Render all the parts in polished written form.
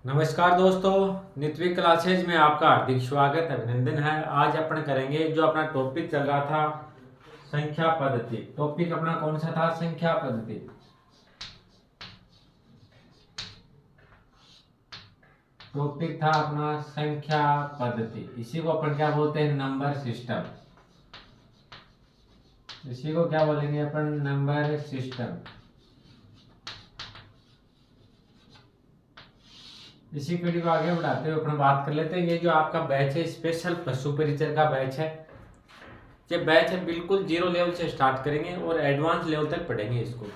नमस्कार दोस्तों, नित्य क्लासेज में आपका हार्दिक स्वागत अभिनंदन है। आज अपन करेंगे जो अपना टॉपिक चल रहा था संख्या पद्धति। टॉपिक अपना कौन सा था? संख्या पद्धति। टॉपिक था अपना संख्या पद्धति। इसी को अपन क्या बोलते हैं? Number system. इसी को क्या बोलेंगे अपन? Number system. इसी पीढ़ी को आगे बढ़ाते हुए अपन बात कर लेते हैं। ये जो आपका बैच है स्पेशल पशु परिचय का बैच है। ये बैच है बिल्कुल जीरो लेवल से स्टार्ट करेंगे और एडवांस लेवल तक पढ़ेंगे। इसको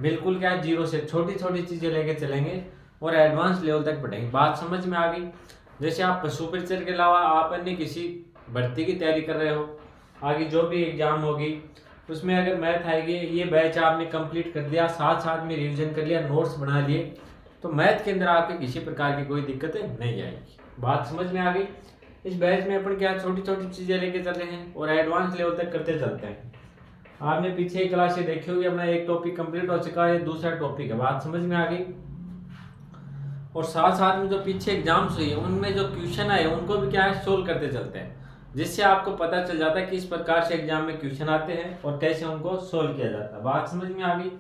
बिल्कुल क्या जीरो से छोटी छोटी चीजें लेके चलेंगे और एडवांस लेवल तक पढ़ेंगे। बात समझ में आ गई? जैसे आप पशु परिचय के अलावा आप अन्य किसी भर्ती की तैयारी कर रहे हो, आगे जो भी एग्जाम होगी उसमें अगर मैथ आएगी, ये बैच आपने कंप्लीट कर दिया, साथ साथ में रिवीजन कर लिया, नोट्स बना लिए, तो मैथ के अंदर आपके किसी प्रकार की कोई दिक्कतें नहीं आएगी। बात समझ में आ गई? इस बैच में अपन क्या छोटी छोटी चीजें लेके चल रहे हैं और एडवांस लेवल तक करते चलते हैं। आपने पीछे क्लास से देखी होगी, अपना एक टॉपिक कंप्लीट हो चुका है, दूसरा टॉपिक है। बात समझ में आ गई? और साथ साथ में जो पीछे एग्जाम्स हुई है उनमें जो क्वेश्चन आए उनको भी क्या है सोल्व करते चलते हैं, जिससे आपको पता चल जाता है कि इस प्रकार से एग्जाम में क्वेश्चन आते हैं और कैसे उनको सोल्व किया जाता है। बात समझ में आ गई?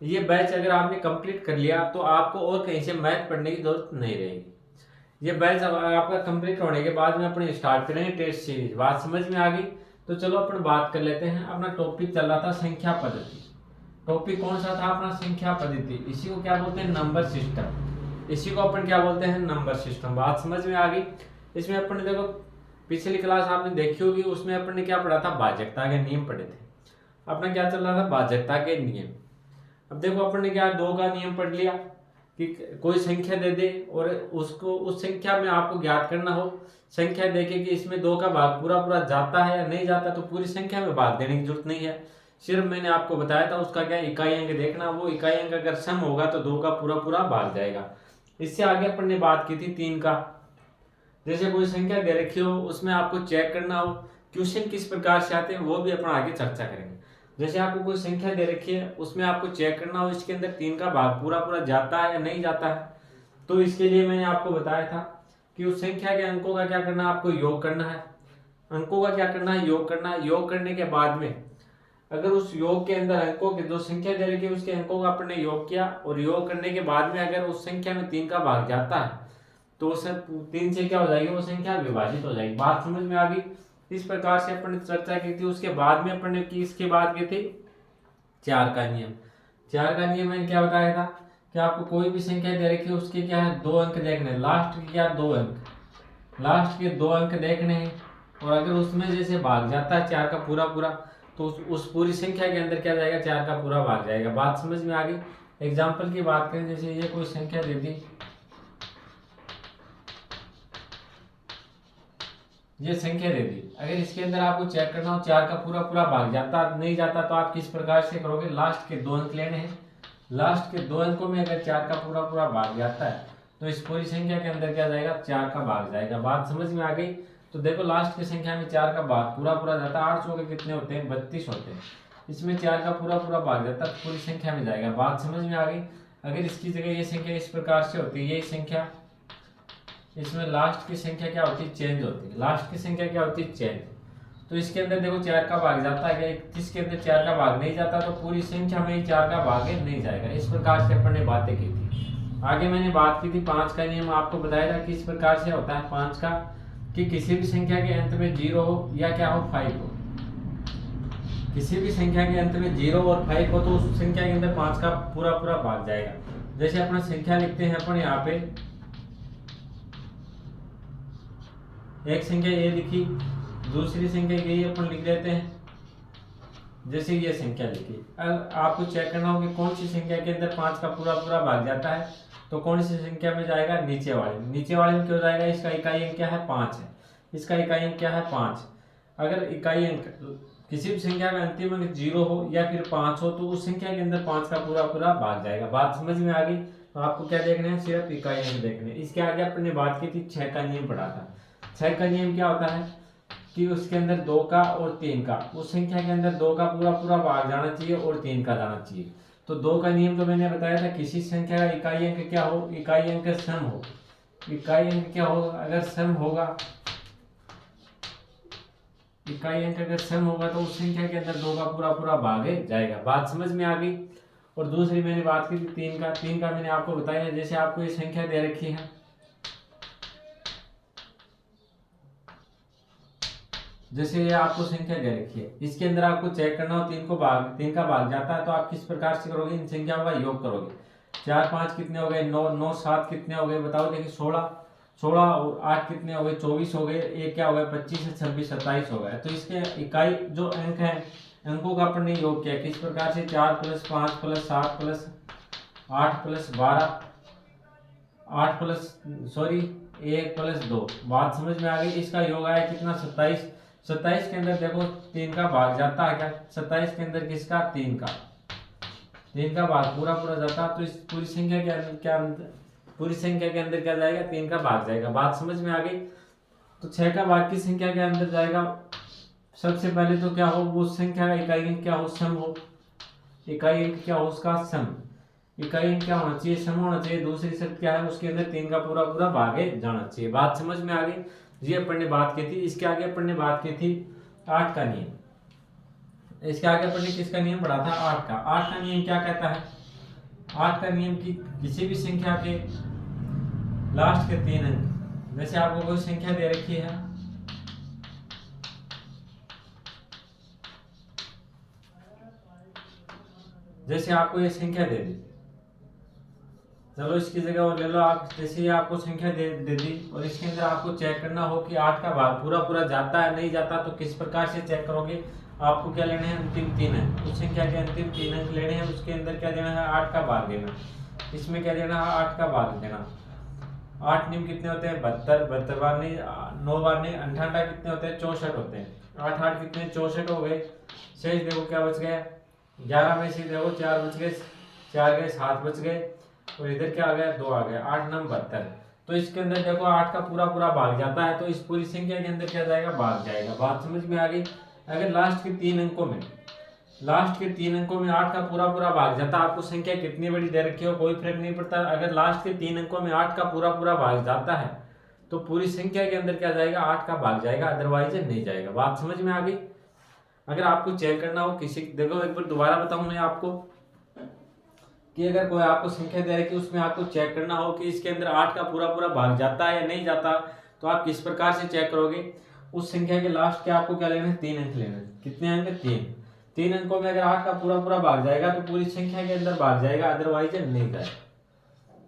ये बैच अगर आपने कंप्लीट कर लिया तो आपको और कहीं से मैथ पढ़ने की जरूरत नहीं रहेगी। ये बैच आपका कंप्लीट होने के बाद में अपन स्टार्ट करेंगे टेस्ट सीरीज। बात समझ में आ गई? तो चलो अपन बात कर लेते हैं। अपना टॉपिक चल रहा था संख्या पद्धति। टॉपिक कौन सा था अपना? संख्या पद्धति। इसी को क्या बोलते हैं? Number system. इसी को अपन क्या बोलते हैं? Number system. बात समझ में आ गई? इसमें अपन ने देखो पिछली क्लास आपने देखी होगी, उसमें अपन ने क्या पढ़ा था? भाजकता के नियम पढ़े थे। अपना क्या चल रहा था? भाजकता के नियम। अब देखो अपन ने क्या दो का नियम पढ़ लिया कि कोई संख्या दे दे और उसको उस संख्या में आपको ज्ञात करना हो। संख्या देखे कि इसमें दो का भाग पूरा पूरा जाता है या नहीं जाता, तो पूरी संख्या में भाग देने की जरूरत नहीं है। सिर्फ मैंने आपको बताया था उसका क्या इकाई अंक देखना, वो इकाई अंक अगर सम होगा तो दो का पूरा पूरा भाग जाएगा। इससे आगे अपन ने बात की थी तीन का। जैसे कोई संख्या दे रखी हो, उसमें आपको चेक करना हो क्वेश्चन किस प्रकार से आते हैं, वो भी अपन आगे चर्चा करेंगे। जैसे आपको कोई संख्या दे रखी है, उसमें आपको चेक करना हो इसके अंदर तीन का भाग पूरा पूरा जाता है या नहीं जाता है, तो इसके लिए मैंने आपको बताया था कि उस संख्या के अंकों का क्या करना है? आपको योग करना है। अंकों का क्या करना है? योग करना है। योग करने के बाद में अगर उस योग के अंदर अंकों के जो संख्या दे रखी है उसके अंकों का आपने योग किया और योग करने के बाद में अगर उस संख्या में तीन का भाग जाता है तो उस तीन से क्या हो जाएगी? वो संख्या विभाजित हो जाएगी। बात समझ में आ गई? इस प्रकार से अपन ने चर्चा की थी। उसके बाद में अपन ने की इसके बाद की थी चार का नियम। चार का नियम मैंने क्या बताया था कि आपको कोई भी संख्या दे रखी है उसके क्या है? दो अंक देखने हैं। लास्ट के क्या? दो अंक। लास्ट के दो अंक देखने हैं और अगर उसमें जैसे भाग जाता है चार का पूरा पूरा, तो उस पूरी संख्या के अंदर क्या जाएगा? चार का पूरा भाग जाएगा। बात समझ में आ गई? एग्जाम्पल की बात करें, जैसे ये कोई संख्या दे दी, ये संख्या दे दी, अगर इसके अंदर आपको चेक करना हो चार का पूरा पूरा भाग जाता नहीं जाता, तो आप किस प्रकार से करोगे? लास्ट के दो अंक लेने हैं। लास्ट के दो अंकों में अगर चार का पूरा पूरा भाग जाता है तो इस पूरी संख्या के अंदर क्या जाएगा? चार का भाग जाएगा। बात समझ में आ गई? तो देखो लास्ट की संख्या में चार का भाग पूरा पूरा जाता है। 8 के कितने होते हैं? 32 होते हैं। इसमें चार का पूरा पूरा भाग जाता है तो पूरी संख्या में जाएगा। बात समझ में आ गई? अगर इसकी जगह ये संख्या इस प्रकार से होती है, यही संख्या, इसमें लास्ट की संख्या क्या होती है? चेंज होती है। लास्ट की संख्या क्या होती है? चेंज। तो इसके अंदर देखो चार का भाग जाता है, 31 के अंदर चार का भाग नहीं जाता, तो पूरी संख्या में ही चार का भाग नहीं जाएगा। इस प्रकार से अपन ने बातें की थी। आगे मैंने बात की थी पांच का नियम, आपको बताया था कि इस प्रकार से होता है पांच का कि किसी भी संख्या के अंत में जीरो हो या क्या हो? 5 हो। किसी भी संख्या के अंत में जीरो और 5 हो तो उस संख्या के अंदर पांच का पूरा पूरा भाग जाएगा। जैसे अपना संख्या लिखते हैं अपन यहाँ पे, एक संख्या ये लिखी, दूसरी संख्या ये अपन लिख लेते हैं। जैसे ये संख्या लिखी, अब आपको चेक करना होगा कि कौन सी संख्या के अंदर पांच का पूरा पूरा भाग जाता है, तो कौन सी संख्या में जाएगा? नीचे वाले। नीचे वाले में क्यों जाएगा? इसका इकाई अंक क्या है? 5 है। इसका इकाई अंक क्या है? 5। अगर इकाई अंक किसी भी संख्या का अंतिम अंक 0 हो या फिर 5 हो तो उस संख्या के अंदर 5 का पूरा पूरा भाग जाएगा। बात समझ में आ गई? तो आपको क्या देखना है? सिर्फ इकाई अंक देखने। इसके आगे अपन ने बात की थी 6 का नियम पढ़ा था। 6 का नियम क्या होता है कि उसके अंदर दो का और तीन का, उस संख्या के अंदर दो का पूरा पूरा भाग जाना चाहिए और तीन का जाना चाहिए। तो दो का नियम तो मैंने बताया था, किसी संख्या का इकाई अंक क्या हो? इकाई अंक सम हो। इकाई अंक क्या होगा, अगर सम होगा, इकाई अंक अगर सम होगा तो उस संख्या के अंदर 2 का पूरा पूरा भाग जाएगा। बात समझ में आ गई। और दूसरी मैंने बात की थी 3 का मैंने आपको बताया, जैसे आपको ये संख्या दे रखी है, जैसे ये आपको संख्या दे रखी है, इसके अंदर आपको चेक करना हो 3 का भाग जाता है तो आप किस प्रकार से करोगे, इन संख्याओं का योग करोगे। 4 5 कितने हो गए, 9 9 7 कितने हो गए बताओ। देखिए 16 16 और 8 कितने हो गए, 24 हो गए। एक क्या हो गया, 25 से 26 27 हो गया। तो इसके इकाई जो अंक है, अंकों का अपन ने योग किया किस प्रकार से, 4 + 5 + 7 + 8 + 12 8 प्लस सॉरी 1 + 2। बात समझ में आ गई। इसका योग आया कितना, 27। 27 के अंदर देखो 3 का भाग जाता है क्या, 27 के अंदर किसका, 3 का भाग पूरा पूरा जाता, तो इस पूरी संख्या के अंदर क्या, पूरी संख्या के अंदर क्या जाएगा, 3 का भाग जाएगा। बात समझ में आ गई। तो 6 का भाग की संख्या के अंदर जाएगा, सबसे पहले तो क्या हो, वो संख्या का इकाई अंक क्या हो, सम हो। इकाई अंक क्या हो उसका, सम। इकाई अंक क्या होना चाहिए, सम होना चाहिए। दूसरी शर्त क्या है, उसके अंदर 3 का पूरा पूरा भाग जाना चाहिए। बात समझ में आ गई। ये अपन ने बात की थी। इसके आगे अपन ने बात की थी 8 का नियम। इसके आगे अपन ने किसका नियम पढ़ा था, 8 का। 8 का नियम क्या कहता है, 8 का नियम की किसी भी संख्या के लास्ट के 3 अंक, जैसे आपको कोई संख्या दे रखी है, जैसे आपको ये संख्या दे दी, चलो इसकी जगह और ले लो आप, जैसे ये आपको संख्या दे दी और इसके अंदर आपको चेक करना हो कि 8 का भाग पूरा पूरा जाता है नहीं जाता, तो किस प्रकार से चेक करोगे। आपको क्या लेने हैं, अंतिम 3 अंक। उस संख्या के अंतिम 3 अंक लेने हैं, उसके अंदर क्या देना है, 8 का भाग देना। इसमें क्या देना है, 8 का भाग देना। 8 नियम कितने होते हैं, 72। 72 बार नहीं, 9 बार नहीं, 58 कितने होते हैं, 64 होते हैं। 8 8 कितने, 64 हो गए। शेष देखो क्या बच गया, 11 में से देखो 4 बच गए, 4 गए, 7 बच गए और इधर क्या आ गया, 2 आ गया। 8 9 72। तो इसके अंदर देखो 8 का पूरा पूरा भाग जाता है, तो इस पूरी संख्या के अंदर क्या जाएगा, भाग जाएगा। बात समझ में आ गई। अगर लास्ट के 3 अंकों में, लास्ट के 3 अंकों में 8 का पूरा पूरा भाग जाता, आपको संख्या कितनी बड़ी दे रखी हो कोई फर्क नहीं पड़ता। अगर लास्ट के 3 अंकों में 8 का पूरा पूरा भाग जाता है तो पूरी संख्या के अंदर क्या जाएगा, 8 का भाग जाएगा, अदरवाइज नहीं जाएगा। बात समझ में आ गई। अगर आपको चेक करना हो किसी, देखो एक बार दोबारा बताऊं मैं आपको कि अगर कोई आपको संख्या दे रखी है उसमें आपको चेक करना हो कि इसके अंदर 8 का पूरा पूरा भाग जाता है या नहीं जाता, तो आप किस प्रकार से चेक करोगे। उस संख्या के लास्ट के आपको क्या लेना है, 3 अंक लेना है। कितने अंक, 3। 3 अंकों में अगर 8 का पूरा पूरा भाग जाएगा तो पूरी संख्या के अंदर भाग जाएगा, अदरवाइज नहीं जाएगा।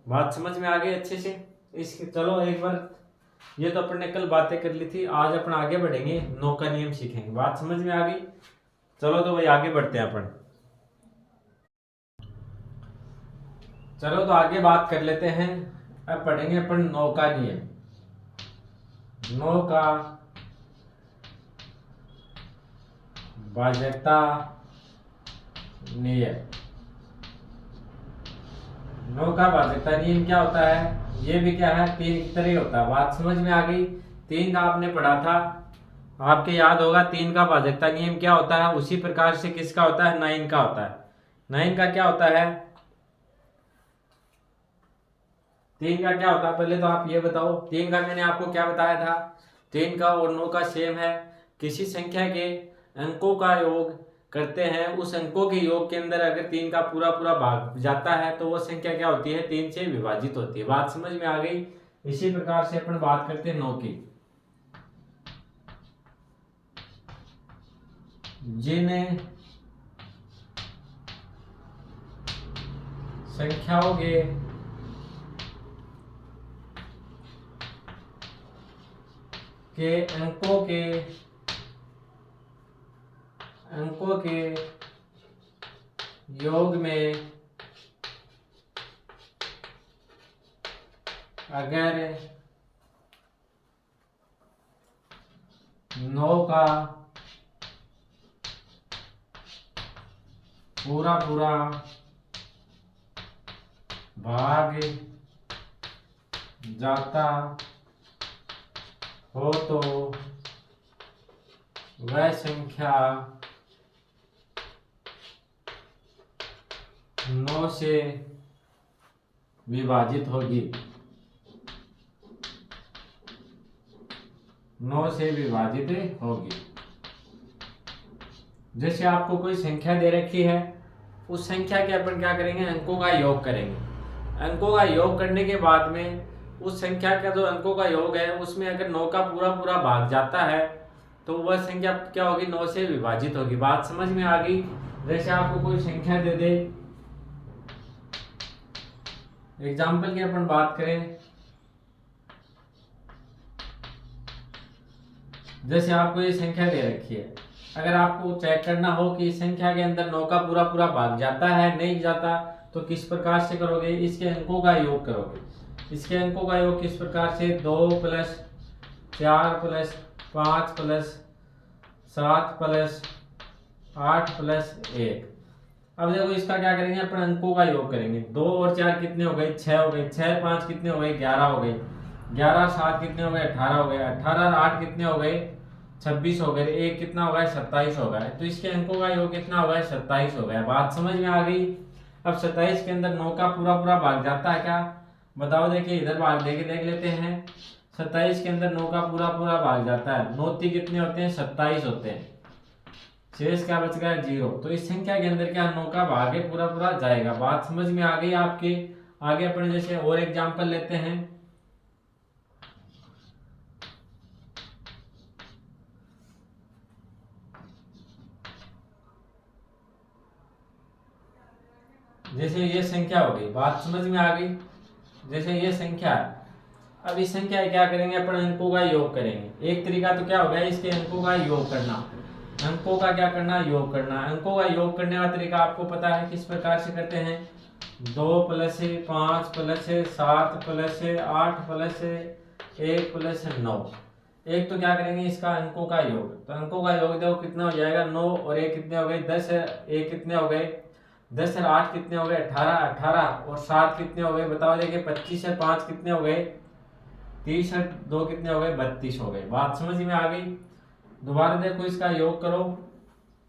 बात समझ में आ गई अच्छे से। इसके चलो एक बार, ये तो अपन ने कल बातें कर ली थी, आज अपन आगे बढ़ेंगे, 9 का नियम सीखेंगे। बात समझ में आ गई। चलो तो भाई आगे बढ़ते हैं अपन। चलो तो आगे बात कर लेते हैं। अब पढ़ेंगे अपन 9 का नियम। 9 का भाज्यता नियम। 9 का भाज्यता नियम क्या होता है, ये भी क्या है, 3 की तरह होता है। बात समझ में आ गई। 3 का आपने पढ़ा था, आपके याद होगा 3 का भाज्यता नियम क्या होता है। उसी प्रकार से किसका होता है, 9 का होता है। 9 का क्या होता है, 3 का क्या होता है, पहले तो आप ये बताओ। 3 का मैंने आपको क्या बताया था, 3 का और 9 का सेम है। किसी संख्या के अंकों का योग करते हैं, उस अंकों के योग के अंदर अगर 3 का पूरा पूरा भाग जाता है तो वो संख्या क्या होती है, 3 से विभाजित होती है। बात समझ में आ गई। इसी प्रकार से अपन बात करते हैं 9 की। जिन संख्याओं के अंकों के योग में अगर 9 का पूरा पूरा भाग जाता हो तो वह संख्या 9 से विभाजित होगी। 9 से विभाजित होगी। जैसे आपको कोई संख्या दे रखी है, उस संख्या के अपन क्या करेंगे, अंकों का योग करेंगे। अंकों का योग करने के बाद में उस संख्या का जो अंकों का योग है उसमें अगर 9 का पूरा पूरा भाग जाता है तो वह संख्या क्या होगी, 9 से विभाजित होगी। बात समझ में आ गई। जैसे आपको कोई संख्या दे दे, एग्जाम्पल की अपन बात करें, जैसे आपको ये संख्या दे रखी है, अगर आपको चेक करना हो कि इस संख्या के अंदर 9 का पूरा पूरा भाग जाता है नहीं जाता, तो किस प्रकार से करोगे, इसके अंकों का योग करोगे। इसके अंकों का योग किस प्रकार से, 2 + 4 + 5 + 7 + 8 + 1। अब देखो इसका क्या करेंगे, अपन अंकों का योग करेंगे। 2 और 4 कितने हो गए, 6 हो गए। 6 5 कितने हो गए, 11 हो गए। 11 7 कितने हो गए, 18 हो गए। 18 और 8 कितने हो गए, 26 हो गए। 1 कितना हो गया, 27 हो गया। तो इसके अंकों का योग कितना हो गया, 27 हो गया। बात समझ में आ गई। अब 27 के अंदर 9 का पूरा पूरा भाग जाता है क्या, बताओ। देखिए इधर भाग देके देख लेते हैं। 27 के अंदर 9 का पूरा पूरा भाग जाता है। 9 3 कितने होते हैं, 27 होते हैं। शेष क्या बच गया, 0। तो इस संख्या के अंदर क्या 9 का भाग है पूरा पूरा जाएगा। बात समझ में आ गई आपके। आगे अपन जैसे और एग्जांपल लेते हैं। जैसे ये संख्या हो गई, बात समझ में आ गई। जैसे ये संख्या है, अब इस संख्या क्या करेंगे, अपन अंकों का योग करेंगे। एक तरीका तो क्या हो गया, इसके अंकों का योग करना। अंकों का क्या करना, योग करना। अंकों का योग करने का तरीका आपको पता है, किस प्रकार से करते हैं। 2 + 5 + 7 + 8 + 1 + 9। एक तो क्या करेंगे, इसका अंकों का योग। तो अंकों का योग देखो कितना हो जाएगा, 9 और 1 कितने हो गए, 10 है। 1 कितने हो गए, 10 और 8 कितने हो गए, 18। 18 और 7 कितने हो गए, बताओ। देखिए 25 और 5 कितने हो गए, 30 और 2 कितने हो गए, 32 हो गए। बात समझ में आ गई। दोबारा देखो इसका योग करो।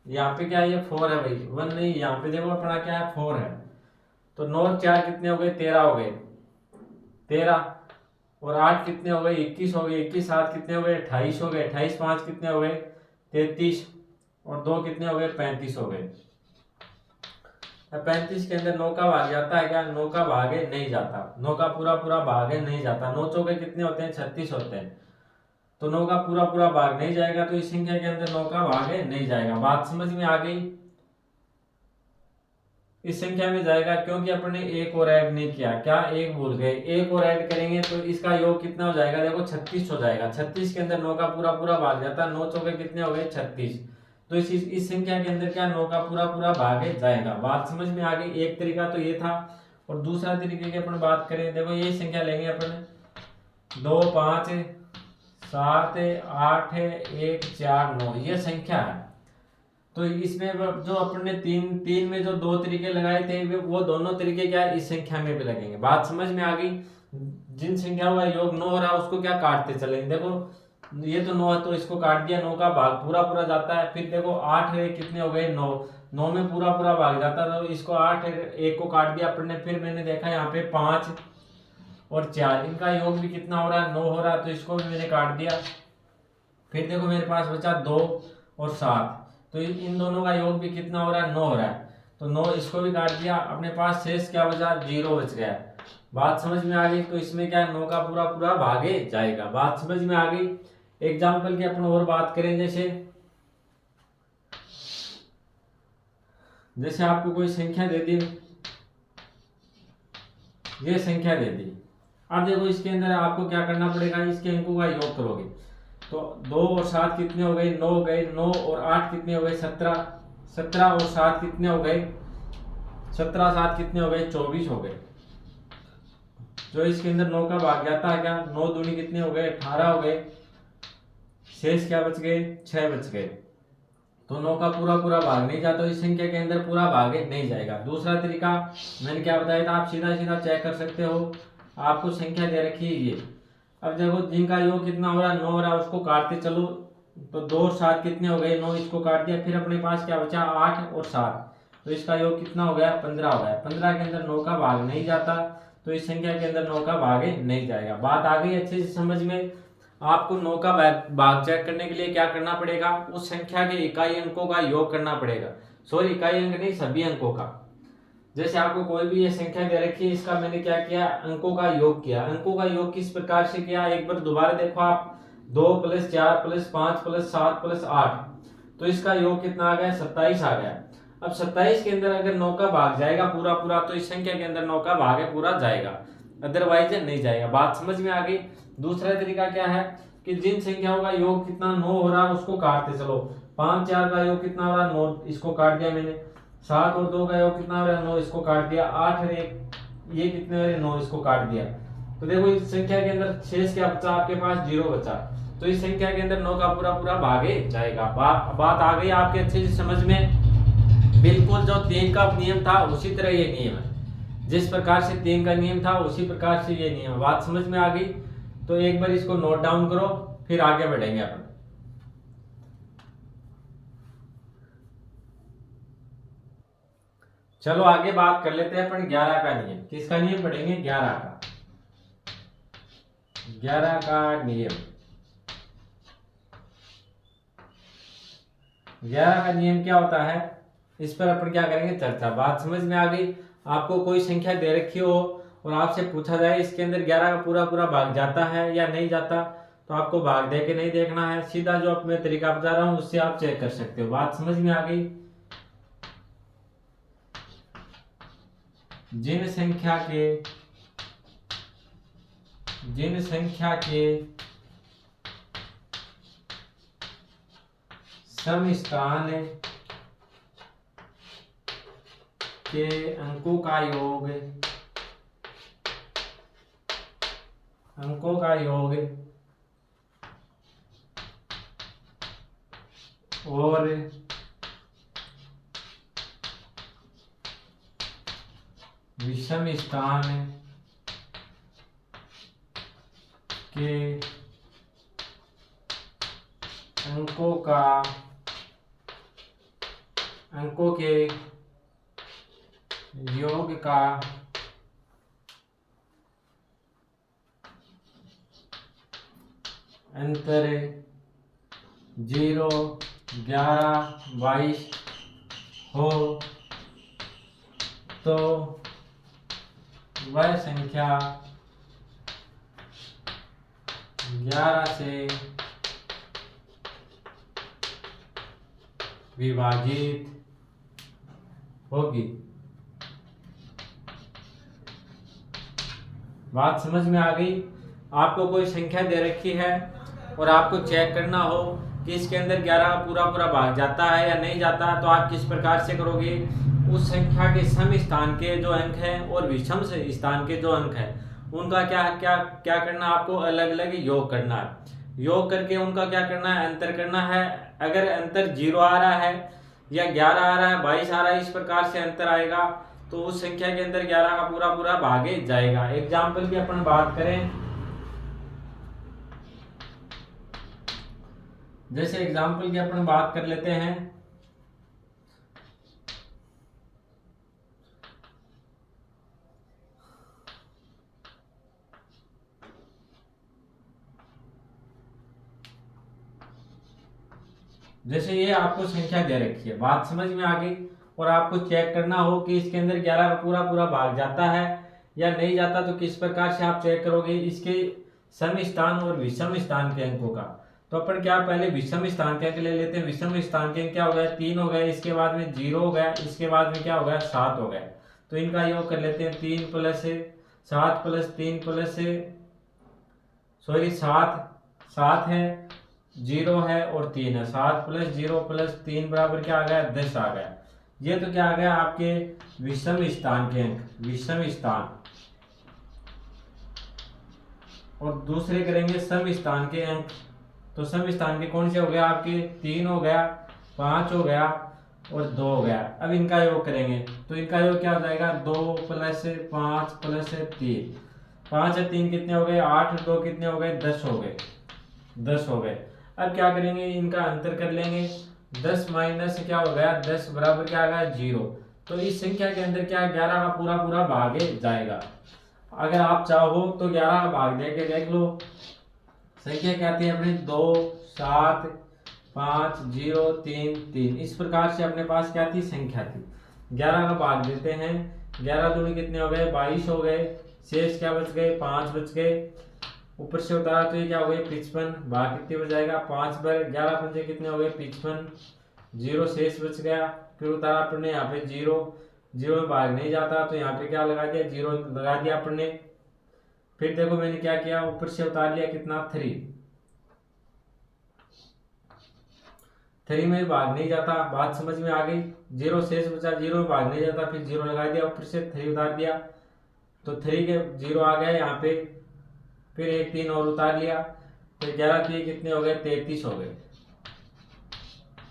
यहाँ पे क्या है, ये 4 है भाई, 1 नहीं। यहाँ पे देखो अपना क्या है, 4 है। तो 9 और 4 कितने हो गए, 13 हो गए। 13 और 8 कितने हो गए, 21 हो गए। 21 7 कितने हो गए, 28 हो गए। 28 5 कितने हो गए, 33 और 2 कितने हो गए, 35 हो गए। 35 के अंदर 9 का भाग जाता है क्या, 9 का भाग है नहीं जाता। 9 का पूरा पूरा भाग है नहीं जाता। 9 चौके कितने होते हैं, 36 होते हैं। तो 9 का पूरा पूरा भाग नहीं जाएगा, तो इस संख्या के अंदर 9 का भाग है नहीं जाएगा। बात समझ में आ गई। इस संख्या में जाएगा क्योंकि अपन ने एक और ऐड नहीं किया। क्या, एक भूल गए। एक और ऐड करेंगे तो इसका योग कितना हो जाएगा, देखो 36 हो जाएगा। 36 के अंदर 9 का पूरा पूरा भाग जाता है। 9 चौके कितने हो गए, 36। तो इस संख्या के अंदर क्या 9 का पूरा पूरा भाग है जाएगा। बात समझ में आ गई। एक तरीका तो ये था। और दूसरा तरीके की अपन बात करें, देखो ये संख्या लेंगे अपन, 2 5 7 8 1 4 9, ये संख्या है। तो इसमें जो अपन ने तीन में जो 2 तरीके लगाए थे, वो दोनों तरीके क्या है, इस संख्या में भी लगेंगे। बात समझ में आ गई। जिन संख्याओं का योग 9 हो रहा है उसको क्या काटते चलेंगे। देखो ये तो 9 है तो इसको काट दिया, 9 का भाग पूरा पूरा जाता है। फिर देखो 8 है, कितने हो गए, 9। 9 में पूरा पूरा भाग जाता है, तो इसको 8 1 को काट दिया अपन ने। फिर मैंने देखा यहाँ पे 5 और 4, इनका योग भी कितना हो रहा है, 9 हो रहा है, तो इसको भी मैंने काट दिया। फिर देखो मेरे पास बचा 2 और 7, तो इन दोनों का योग भी कितना हो रहा है, 9 हो रहा है। तो 9 इसको भी काट दिया। अपने पास शेष क्या बचा, 0 बच गया। बात समझ में आ गई। तो इसमें क्या 9 का पूरा पूरा भागे जाएगा। बात समझ में आ गई। एग्जाम्पल की अपन और बात करें, जैसे आपको कोई संख्या दे दी, ये संख्या दे दी। अब देखो इसके अंदर आपको क्या करना पड़ेगा, इसके अंकों का योग करोगे। तो 2 और 7 कितने हो गए, 9 गए। 9 और 8 कितने हो गए, 17। 17 और 7 कितने हो गए, 17 7 कितने हो गए, 24 हो गए। जो इसके अंदर 9 का भाग जाता है क्या, 9 दूनी कितने हो गए, 18 हो गए। शेष क्या बच गए, 6 बच गए। तो 9 का पूरा पूरा भाग नहीं जाता, तो इस संख्या के अंदर पूरा भाग नहीं जाएगा। दूसरा तरीका मैंने क्या बताया था, आप सीधा सीधा चेक कर सकते हो। आपको संख्या दे रखी है ये। अब देखो जिनका योग कितना हो रहा है, 9 हो रहा है, उसको काटते चलो। तो 2 और 7 कितने हो गए, 9, इसको काट दिया। फिर अपने पास क्या बचा, 8 और 7, तो इसका योग कितना हो गया, 15 हो गया। 15 के अंदर 9 का भाग नहीं जाता, तो इस संख्या के अंदर 9 का भाग नहीं जाएगा। बात आ गई अच्छे से समझ में। आपको 9 का भाग चेक करने के लिए क्या करना पड़ेगा, उस संख्या के इकाई अंकों का योग करना पड़ेगा। सॉरी, इकाई अंक नहीं, सभी अंकों का। जैसे आपको कोई भी ये संख्या दे रखी है, इसका मैंने क्या किया, अंकों का योग किया। अंकों का योग किस प्रकार से किया, एक बार दोबारा देखो आप। 2 + 4 + 5 + 7 + 8, तो इसका योग कितना आ गया, 27 आ गया। अब 27 के अंदर अगर 9 का भाग जाएगा पूरा पूरा, तो इस संख्या के अंदर 9 का भाग है पूरा जाएगा, अदरवाइज नहीं जाएगा। बात समझ में आ गई। दूसरा तरीका क्या है कि जिन संख्याओं का योग कितना 9 हो रहा है उसको काटते चलो। 5 4 का योग कितना हो रहा है, 9, इसको काट दिया मैंने। 7 और 2 का योग कितना हो रहा है, 9, इसको काट दिया। 8 और 1 ये कितने हो रहे, 9, इसको काट दिया। तो देखो इस संख्या के अंदर शेष क्या बचा, आपके पास 0 बचा। तो इस संख्या के अंदर 9 का पूरा पूरा भागे जाएगा। बात आ गई आपके अच्छे से समझ में। बिल्कुल जो 3 का नियम था उसी तरह ये नियम है। जिस प्रकार से 3 का नियम था उसी प्रकार से ये नियम है। बात समझ में आ गई। तो एक बार इसको नोट डाउन करो, फिर आगे बढ़ेंगे अपन। चलो आगे बात कर लेते हैं अपन 11 का नियम। किसका नियम पढ़ेंगे, 11 का। 11 का नियम। 11 का नियम क्या होता है, इस पर अपन क्या करेंगे, चर्चा। बात समझ में आ गई। आपको कोई संख्या दे रखी हो और आपसे पूछा जाए इसके अंदर 11 का पूरा पूरा भाग जाता है या नहीं जाता, तो आपको भाग दे के नहीं देखना है, सीधा जो मैं तरीका बता रहा हूं उससे आप चेक कर सकते हो। बात समझ में आ गई। जिन संख्या के सम स्थान के अंकों का योग और विषम स्थान के अंकों के योग का अंतर 0, 11, 22 हो तो वह संख्या 11 से विभाजित होगी। बात समझ में आ गई। आपको कोई संख्या दे रखी है और आपको चेक करना हो कि इसके अंदर 11 का पूरा पूरा भाग जाता है या नहीं जाता, तो आप किस प्रकार से करोगे, उस संख्या के सम स्थान के जो अंक हैं और विषम स्थान के जो अंक हैं उनका क्या करना, आपको अलग अलग योग करना है। योग करके उनका क्या करना है, अंतर करना है। अगर अंतर 0 आ रहा है या 11 आ रहा है, 22 आ रहा है, इस प्रकार से अंतर आएगा तो उस संख्या के अंदर 11 का पूरा पूरा भागे जाएगा। एग्जाम्पल की अपन बात करें, जैसे एग्जाम्पल की अपन बात कर लेते हैं। जैसे ये आपको संख्या दे रखी है, बात समझ में आ गई, और आपको चेक करना हो कि इसके अंदर 11 का पूरा पूरा भाग जाता है या नहीं जाता, तो किस प्रकार से आप चेक करोगे, इसके सम स्थान और विषम स्थान के अंकों का। तो अपन क्या पहले विषम स्थान के अंक ले लेते हैं। विषम स्थान के अंक क्या हो गया, 3 हो गए, इसके बाद में 0 हो गया, इसके बाद में क्या हो गया, 7 हो गया। तो इनका योग कर लेते हैं। 3 + 7 + 3 सॉरी 7 है, 0 है और 3 है। 7 + 0 + 3 बराबर क्या आ गया, 10 आ गया। ये तो क्या आ गया, आपके विषम स्थान के अंक, विषम स्थान। और दूसरे करेंगे सम स्थान के अंक। तो सम स्थान के कौन से हो गया, आपके 3 हो गया, 5 हो गया और 2 हो गया। अब इनका योग करेंगे तो इनका योग क्या हो जाएगा, 2 + 5 + 3। 5 और 3 कितने हो गए, 8 और 2 कितने हो गए, 10 हो गए, 10 हो गए। अब क्या करेंगे, इनका अंतर कर लेंगे। 10 माइनस क्या हो गया, 10 बराबर क्या आ गया, 0। तो इस संख्या के अंदर क्या 11 का पूरा पूरा भाग जाएगा। अगर आप चाहो तो 11 का भाग दे के देख लो, संख्या क्या थी अपनी 2 7 5 0 3 3। इस प्रकार से अपने पास क्या थी संख्या थी। 11 का भाग देते हैं, 11 दूनी कितने हो गए 22 हो गए, शेष क्या बच गए 5 बच गए। ऊपर से उतारा तो ये क्या हो गए 55, भाग कितने बच जाएगा 5 पर, 11 पंजे कितने हो गए 55, 0 शेष बच गया। फिर उतारा अपन ने यहाँ पे 0, 0 में भाग नहीं जाता तो यहाँ पे क्या लगा दिया 0 लगा दिया अपन ने। फिर देखो मैंने क्या किया, ऊपर से उतार लिया कितना 3 में भाग नहीं जाता, बात समझ में आ गई। 0 शेष बचा, 0 में भाग नहीं जाता, फिर 0 लगा दिया, ऊपर से 3 उतार दिया तो 3 के 0 आ गए यहाँ पे। फिर एक 3 और उतार लिया, फिर 11 3 कितने हो गए 33 हो गए।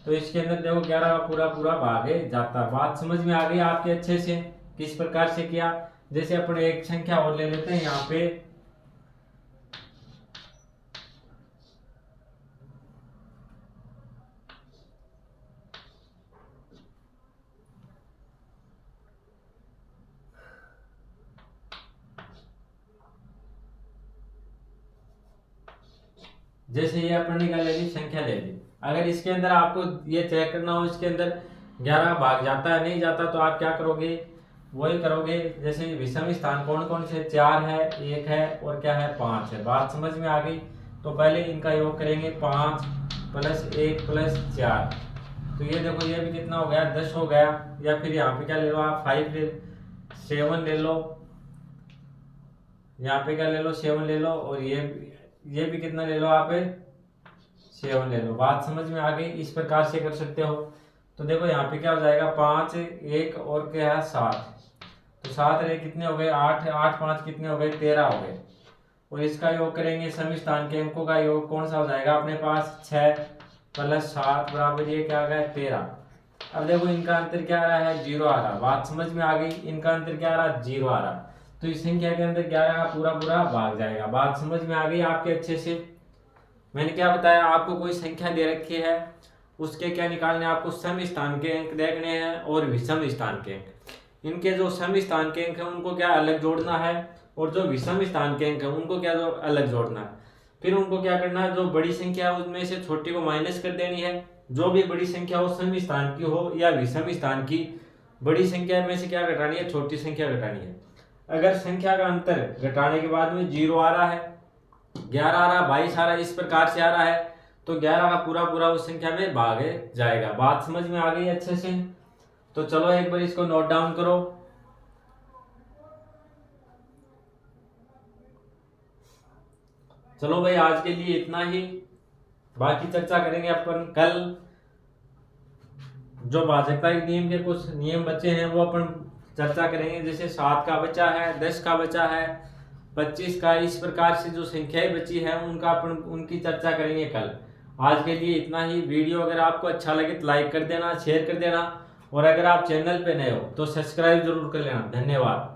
तो इसके अंदर देखो 11 का पूरा पूरा भाग जाता। बात समझ में आ गई आपके अच्छे से किस प्रकार से किया। जैसे अपन एक संख्या और ले लेते हैं यहाँ पे, जैसे ये अपन ने क्या ले ली संख्या ले ली। अगर इसके अंदर आपको ये चेक करना हो इसके अंदर 11 भाग जाता है नहीं जाता तो आप क्या करोगे, वही करोगे। जैसे विषम स्थान कौन कौन से 4 है, 1 है और क्या है 5 है। बात समझ में आ गई। तो पहले इनका योग करेंगे 5 + 1 + 4। तो ये देखो ये भी कितना हो गया 10 हो गया। या फिर यहाँ पे क्या ले लो आप 7 ले लो, यहाँ पे क्या ले लो 7 ले लो, और ये भी कितना ले लो आप 7 ले लो। बात समझ में आ गई। इस प्रकार से कर सकते हो। तो देखो यहाँ पे क्या हो जाएगा 5 1 और क्या है 7, तो 7 रहे कितने हो गए 8, 8 5 कितने हो गए 13 हो गए। और इसका योग करेंगे सम स्थान के अंकों का योग कौन सा हो जाएगा अपने पास 6 + 7 बराबर ये क्या आ गया 13। अब देखो इनका अंतर क्या आ रहा है 0 आ रहा। बात समझ में आ गई। इनका अंतर क्या आ रहा 0 आ रहा। तो इस संख्या के अंदर 11 का पूरा पूरा भाग जाएगा। बात समझ में आ गई आपके अच्छे से। मैंने क्या बताया, आपको कोई संख्या दे रखी है उसके क्या निकालने, आपको सम स्थान के अंक देखने हैं और विषम स्थान के अंक। इनके जो सम स्थान के अंक है उनको क्या अलग जोड़ना है, और जो विषम स्थान के अंक है उनको क्या जो अलग जोड़ना है। फिर उनको क्या करना है, जो बड़ी संख्या है उसमें से छोटी को माइनस कर देनी है। जो भी बड़ी संख्या हो सम स्थान की हो या विषम स्थान की, बड़ी संख्या में से क्या घटानी है छोटी संख्या घटानी है। अगर संख्या का अंतर घटाने के बाद में 0 आ रहा है, 11 आ रहा, 22 आ रहा, इस प्रकार से आ रहा है, तो 11 का पूरा पूरा उस संख्या में भाग जाएगा। बात समझ में आ गई अच्छे से। तो चलो एक बार इसको नोट डाउन करो। चलो भाई आज के लिए इतना ही, बाकी चर्चा करेंगे अपन कल। जो भाजकता के नियम के कुछ नियम बचे हैं वो अपन चर्चा करेंगे। जैसे 7 का बचा है, 10 का बचा है, 25 का, इस प्रकार से जो संख्याएं बची है उनका अपन उनकी चर्चा करेंगे कल। आज के लिए इतना ही। वीडियो अगर आपको अच्छा लगे तो लाइक कर देना, शेयर कर देना, और अगर आप चैनल पे नए हो तो सब्सक्राइब जरूर कर लेना। धन्यवाद।